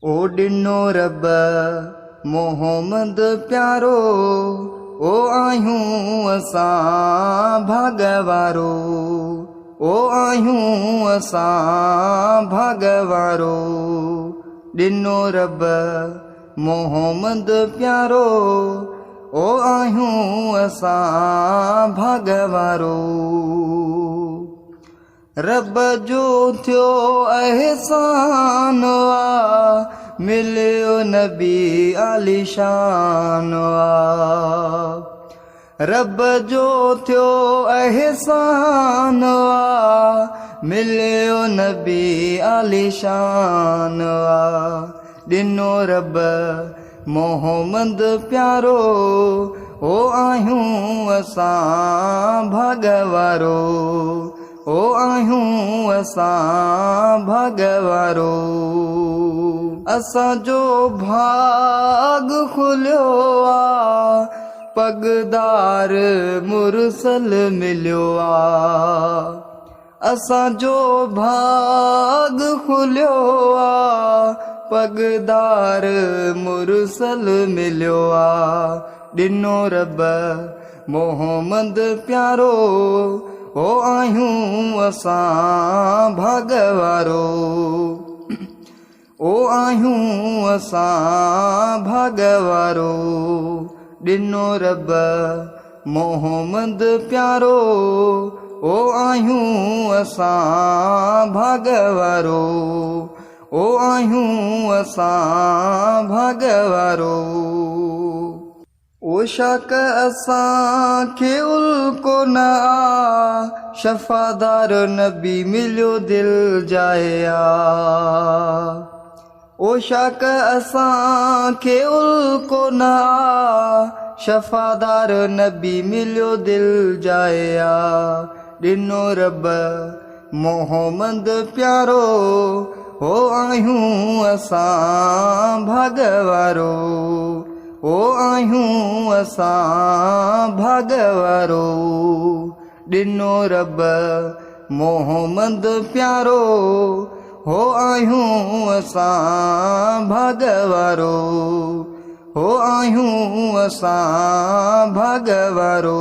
ओ डिनो रब मोहम्मद प्यारो, ओ आहियूं असां भागवारो, ओ आहियूं असां भागवारो। डिनो रब मोहम्मद प्यारो, ओ आहियूं असां भागवारो। रब जो थियो अहसान आ, मिलियो नबी आलीशान आ। रब जो थियो अहसान आ, मिलियो नबी आलीशान आ। डिनो रब मोहम्मद प्यारो, ओ आहियूं असां भागवारो, ओ आहियूं असां भागवारो। असांजो भाग खुलियो आ, पगदार मुरसल मिलियो आ। असांजो भाग खुलियो आ, पगदार मुरसल मिलियो आ। डिनो रब मोहम्मद प्यारो, ओ आहियूं असां भागवारो, ओ आहियूं असां भागवारो। डिनो रब मोहम्मद प्यारो, ओ आहियूं असां भागवारो, ओ आहियूं असां भागवारो। ओ शक असां खे उल्को न आ, शफ़ादार नबी मिलियो दिल जाए आ। ओ शक असां खे उल्को न आ, शफ़ादार नबी मिलियो दिल जाए आ। डिनो रब मोहम्मद प्यारो, ओ आहियूं असां भागवारो, ओ आहियूं असां भागवारो। डिनो रब मोहम्मद प्यारो, हो आहियूं असां भागवारो, हो आहियूं असां भागवारो।